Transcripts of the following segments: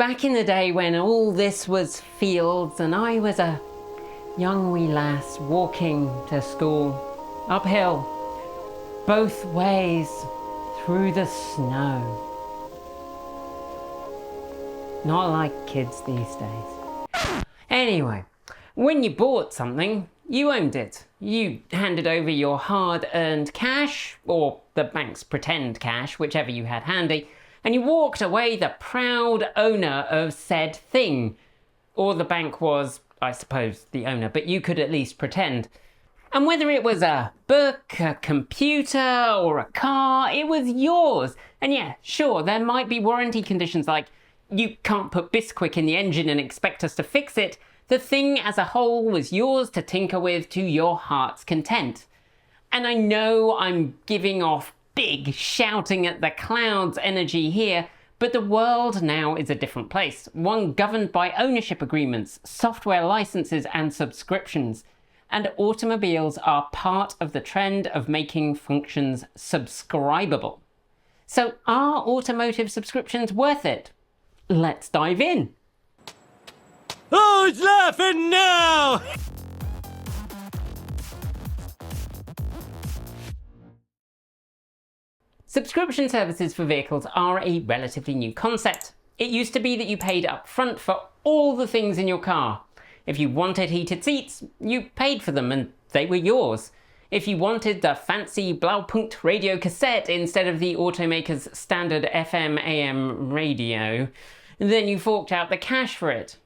Back in the day when all this was fields and I was a young wee lass walking to school, uphill, both ways through the snow. Not like kids these days. Anyway, when you bought something, you owned it. You handed over your hard-earned cash, or the bank's pretend cash, whichever you had handy, and you walked away the proud owner of said thing. Or the bank was, I suppose, the owner, but you could at least pretend. And whether it was a book, a computer, or a car, it was yours. And yeah, sure, there might be warranty conditions like you can't put Bisquick in the engine and expect us to fix it. The thing as a whole was yours to tinker with to your heart's content. And I know I'm giving off big shouting at the clouds energy here, but the world now is a different place, one governed by ownership agreements, software licenses and subscriptions. And automobiles are part of the trend of making functions subscribable. So are automotive subscriptions worth it? Let's dive in. Who's laughing now? Subscription services for vehicles are a relatively new concept. It used to be that you paid up front for all the things in your car. If you wanted heated seats, you paid for them and they were yours. If you wanted the fancy Blaupunkt radio cassette instead of the Automaker's standard FM AM radio, then you forked out the cash for it.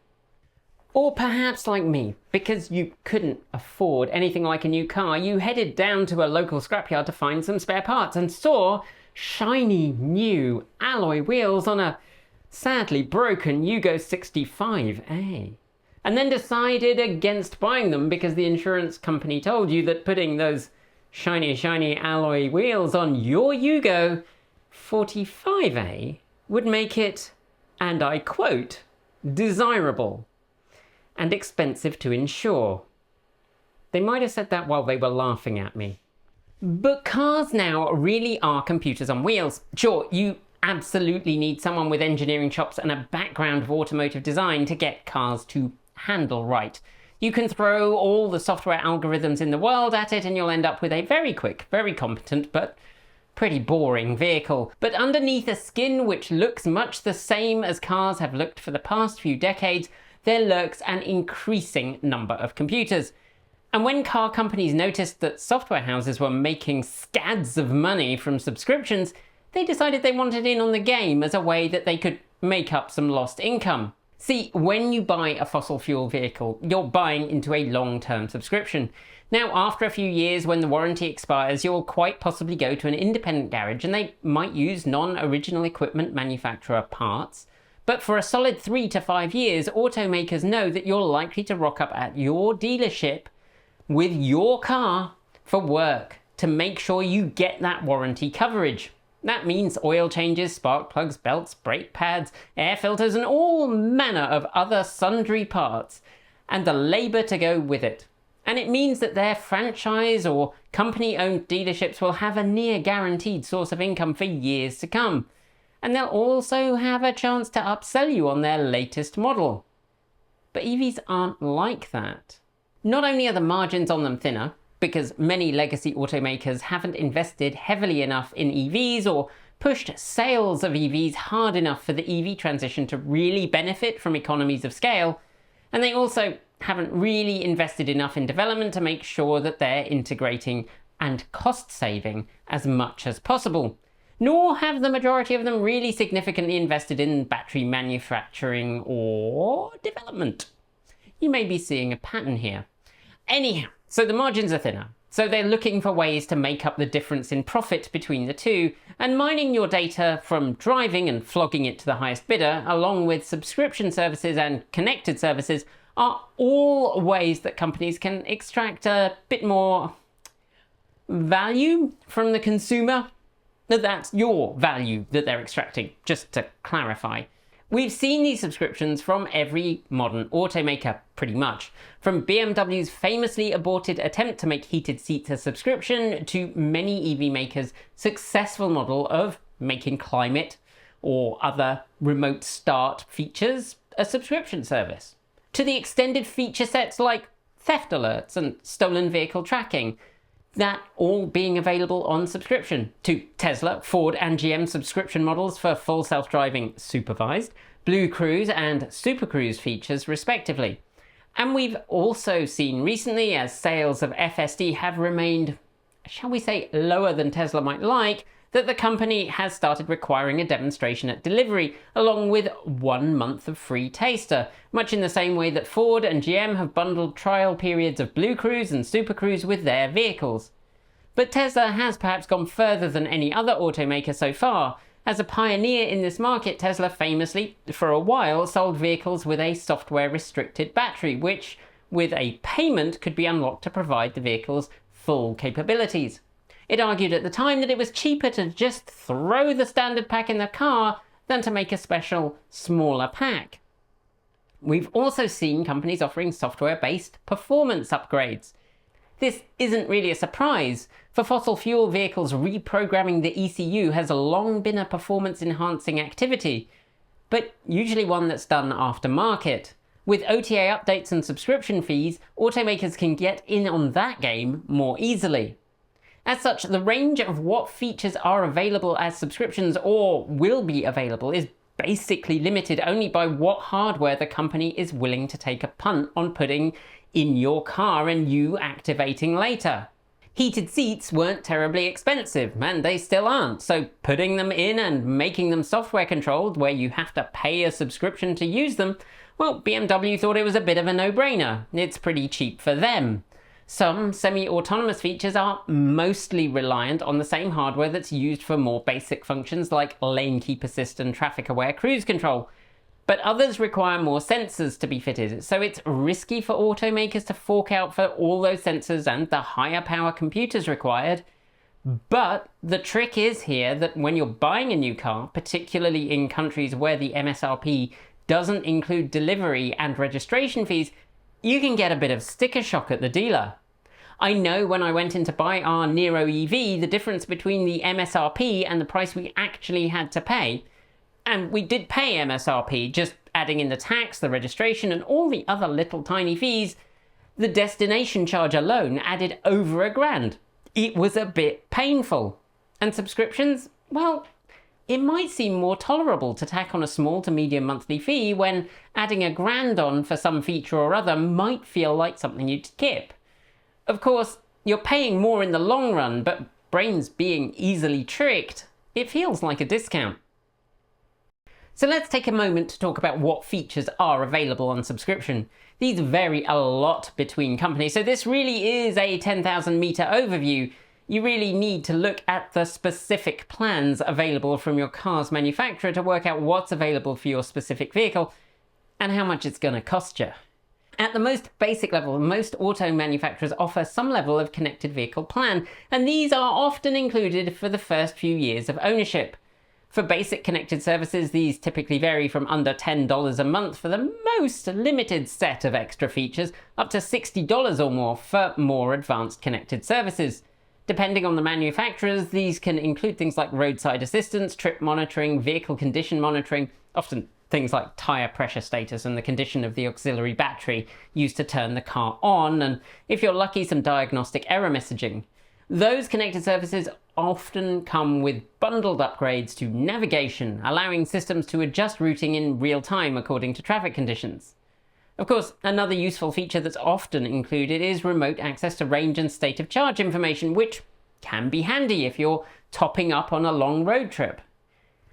Or perhaps like me, because you couldn't afford anything like a new car, you headed down to a local scrapyard to find some spare parts and saw shiny new alloy wheels on a sadly broken Yugo 65A. And then decided against buying them because the insurance company told you that putting those shiny alloy wheels on your Yugo 45A would make it, and I quote, desirable and expensive to insure. They might have said that while they were laughing at me. But cars now really are computers on wheels. Sure, you absolutely need someone with engineering chops and a background of automotive design to get cars to handle right. You can throw all the software algorithms in the world at it and you'll end up with a very quick, very competent, but pretty boring vehicle. But underneath a skin which looks much the same as cars have looked for the past few decades, there lurks an increasing number of computers. And when car companies noticed that software houses were making scads of money from subscriptions, they decided they wanted in on the game as a way that they could make up some lost income. See, when you buy a fossil fuel vehicle, you're buying into a long-term subscription. Now, after a few years, when the warranty expires, you'll quite possibly go to an independent garage and they might use non-original equipment manufacturer parts. But for a solid 3 to 5 years, automakers know that you're likely to rock up at your dealership with your car for work to make sure you get that warranty coverage. That means oil changes, spark plugs, belts, brake pads, air filters, and all manner of other sundry parts, and the labour to go with it. And it means that their franchise or company-owned dealerships will have a near guaranteed source of income for years to come. And they'll also have a chance to upsell you on their latest model. But EVs aren't like that. Not only are the margins on them thinner, because many legacy automakers haven't invested heavily enough in EVs or pushed sales of EVs hard enough for the EV transition to really benefit from economies of scale, and they also haven't really invested enough in development to make sure that they're integrating and cost saving as much as possible. Nor have the majority of them really significantly invested in battery manufacturing or development. You may be seeing a pattern here. Anyhow, so the margins are thinner. So they're looking for ways to make up the difference in profit between the two, and mining your data from driving and flogging it to the highest bidder, along with subscription services and connected services, are all ways that companies can extract a bit more value from the consumer. That's your value that they're extracting, just to clarify. We've seen these subscriptions from every modern automaker, pretty much. From BMW's famously aborted attempt to make heated seats a subscription, to many EV makers' successful model of making climate or other remote start features, a subscription service, to the extended feature sets like theft alerts and stolen vehicle tracking, that all being available on subscription, to Tesla, Ford and GM subscription models for full self-driving supervised, Blue Cruise and Super Cruise features respectively. And we've also seen recently, as sales of FSD have remained, shall we say, lower than Tesla might like, that the company has started requiring a demonstration at delivery, along with 1 month of free taster, much in the same way that Ford and GM have bundled trial periods of Blue Cruise and Super Cruise with their vehicles. But Tesla has perhaps gone further than any other automaker so far. As a pioneer in this market, Tesla famously, for a while, sold vehicles with a software-restricted battery, which, with a payment, could be unlocked to provide the vehicle's full capabilities. It argued at the time that it was cheaper to just throw the standard pack in the car than to make a special, smaller pack. We've also seen companies offering software-based performance upgrades. This isn't really a surprise. For fossil fuel vehicles, reprogramming the ECU has long been a performance-enhancing activity, but usually one that's done aftermarket. With OTA updates and subscription fees, automakers can get in on that game more easily. As such, the range of what features are available as subscriptions or will be available is basically limited only by what hardware the company is willing to take a punt on putting in your car and you activating later. Heated seats weren't terribly expensive, and they still aren't, so putting them in and making them software controlled where you have to pay a subscription to use them, well, BMW thought it was a bit of a no-brainer. It's pretty cheap for them. Some semi-autonomous features are mostly reliant on the same hardware that's used for more basic functions like lane keep assist and traffic-aware cruise control. But others require more sensors to be fitted, so it's risky for automakers to fork out for all those sensors and the higher power computers required. But the trick is here that when you're buying a new car, particularly in countries where the MSRP doesn't include delivery and registration fees, you can get a bit of sticker shock at the dealer. I know when I went in to buy our Nero EV, the difference between the MSRP and the price we actually had to pay, and we did pay MSRP, just adding in the tax, the registration, and all the other little tiny fees, the destination charge alone added over $1,000. It was a bit painful. And subscriptions? Well, it might seem more tolerable to tack on a small to medium monthly fee when adding $1,000 on for some feature or other might feel like something you'd skip. Of course, you're paying more in the long run, but brains being easily tricked, it feels like a discount. So let's take a moment to talk about what features are available on subscription. These vary a lot between companies, so this really is a 10,000 meter overview. You really need to look at the specific plans available from your car's manufacturer to work out what's available for your specific vehicle and how much it's going to cost you. At the most basic level, most auto manufacturers offer some level of connected vehicle plan, and these are often included for the first few years of ownership. For basic connected services, these typically vary from under $10 a month for the most limited set of extra features, up to $60 or more for more advanced connected services. Depending on the manufacturers, these can include things like roadside assistance, trip monitoring, vehicle condition monitoring, often things like tyre pressure status and the condition of the auxiliary battery used to turn the car on, and if you're lucky, some diagnostic error messaging. Those connected services often come with bundled upgrades to navigation, allowing systems to adjust routing in real time according to traffic conditions. Of course, another useful feature that's often included is remote access to range and state of charge information, which can be handy if you're topping up on a long road trip.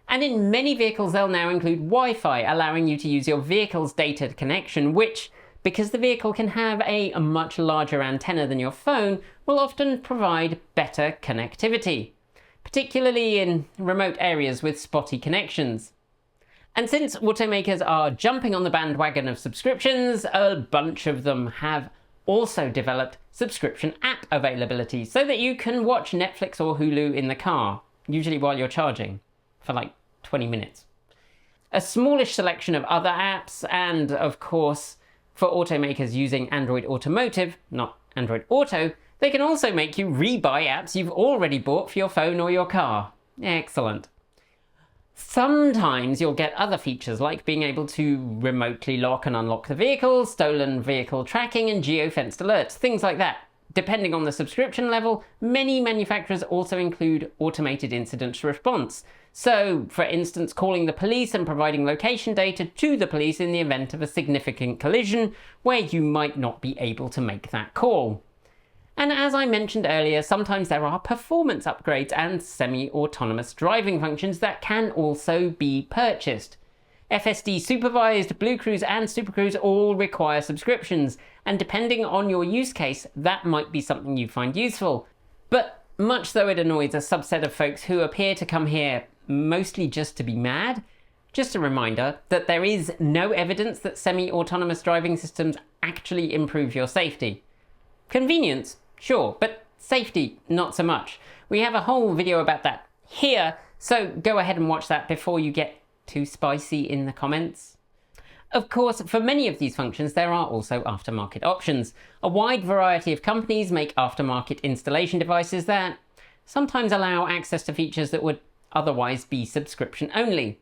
And in many vehicles, they'll now include Wi-Fi, allowing you to use your vehicle's data connection, which, because the vehicle can have a much larger antenna than your phone, will often provide better connectivity, particularly in remote areas with spotty connections. And since automakers are jumping on the bandwagon of subscriptions, a bunch of them have also developed subscription app availability so that you can watch Netflix or Hulu in the car, usually while you're charging, for like 20 minutes. A smallish selection of other apps, and of course, for automakers using Android Automotive, not Android Auto, they can also make you rebuy apps you've already bought for your phone or your car. Excellent. Sometimes you'll get other features like being able to remotely lock and unlock the vehicle, stolen vehicle tracking and geo-fenced alerts, things like that. Depending on the subscription level, many manufacturers also include automated incident response. So, for instance, calling the police and providing location data to the police in the event of a significant collision where you might not be able to make that call. And as I mentioned earlier, sometimes there are performance upgrades and semi-autonomous driving functions that can also be purchased. FSD Supervised, Blue Cruise and Super Cruise all require subscriptions, and depending on your use case, that might be something you find useful. But much though it annoys a subset of folks who appear to come here mostly just to be mad, just a reminder that there is no evidence that semi-autonomous driving systems actually improve your safety. Convenience, sure, but safety, not so much. We have a whole video about that here, so go ahead and watch that before you get too spicy in the comments. Of course, for many of these functions, there are also aftermarket options. A wide variety of companies make aftermarket installation devices that sometimes allow access to features that would otherwise be subscription only.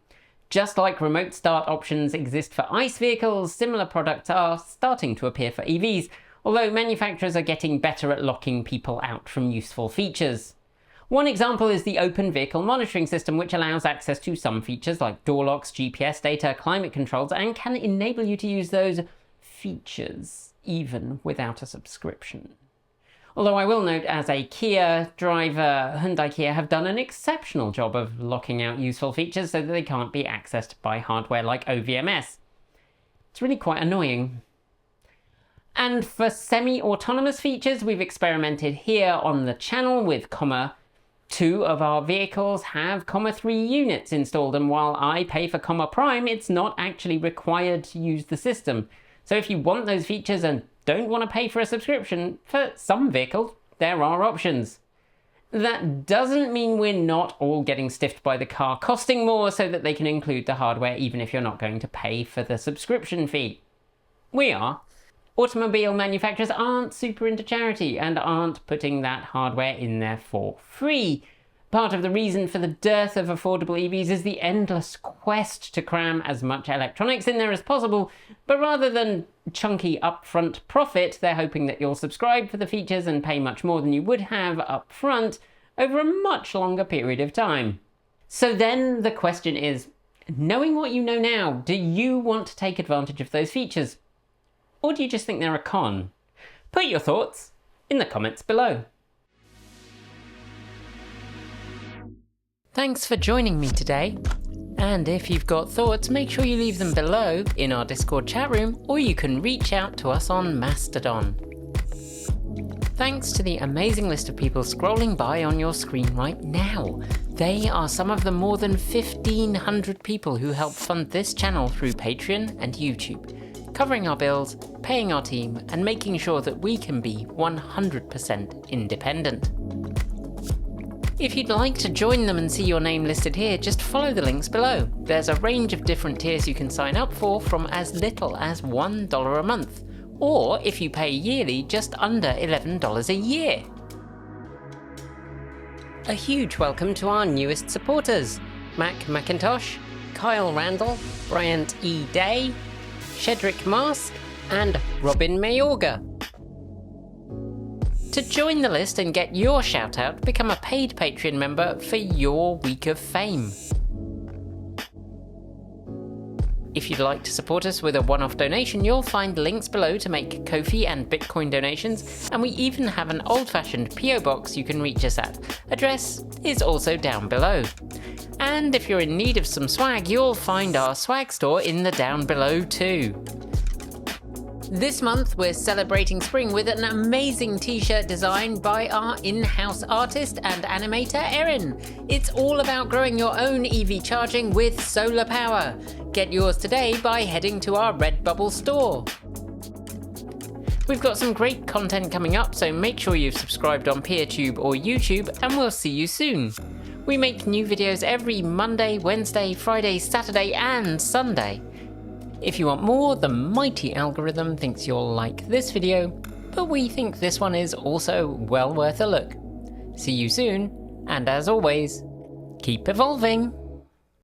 Just like remote start options exist for ICE vehicles, similar products are starting to appear for EVs, although manufacturers are getting better at locking people out from useful features. One example is the Open Vehicle Monitoring System, which allows access to some features like door locks, GPS data, climate controls, and can enable you to use those features even without a subscription. Although I will note, as a Kia driver, Hyundai Kia have done an exceptional job of locking out useful features so that they can't be accessed by hardware like OVMS. It's really quite annoying. And for semi-autonomous features, we've experimented here on the channel with 2 of our vehicles have 3 units installed, and while I pay for Prime, it's not actually required to use the system. So if you want those features and don't want to pay for a subscription, for some vehicles, there are options. That doesn't mean we're not all getting stiffed by the car costing more so that they can include the hardware even if you're not going to pay for the subscription fee. We are. Automobile manufacturers aren't super into charity and aren't putting that hardware in there for free. Part of the reason for the dearth of affordable EVs is the endless quest to cram as much electronics in there as possible, but rather than chunky upfront profit, they're hoping that you'll subscribe for the features and pay much more than you would have upfront over a much longer period of time. So then the question is, knowing what you know now, do you want to take advantage of those features? Or do you just think they're a con? Put your thoughts in the comments below. Thanks for joining me today. And if you've got thoughts, make sure you leave them below in our Discord chat room, or you can reach out to us on Mastodon. Thanks to the amazing list of people scrolling by on your screen right now. They are some of the more than 1,500 people who help fund this channel through Patreon and YouTube, covering our bills, paying our team, and making sure that we can be 100% independent. If you'd like to join them and see your name listed here, just follow the links below. There's a range of different tiers you can sign up for, from as little as $1 a month, or if you pay yearly, just under $11 a year. A huge welcome to our newest supporters: Mac McIntosh, Kyle Randall, Bryant E. Day, Shedrick Mask, and Robin Mayorga. To join the list and get your shout out, become a paid Patreon member for your week of fame. If you'd like to support us with a one-off donation, you'll find links below to make Ko-fi and Bitcoin donations, and we even have an old-fashioned PO box you can reach us at. Address is also down below. And if you're in need of some swag, you'll find our swag store in the down below too. This month we're celebrating spring with an amazing t-shirt designed by our in-house artist and animator Erin. It's all about growing your own EV charging with solar power. Get yours today by heading to our Redbubble store. We've got some great content coming up, so make sure you've subscribed on PeerTube or YouTube, and we'll see you soon. We make new videos every Monday, Wednesday, Friday, Saturday and Sunday. If you want more, the mighty algorithm thinks you'll like this video, but we think this one is also well worth a look. See you soon, and as always, keep evolving!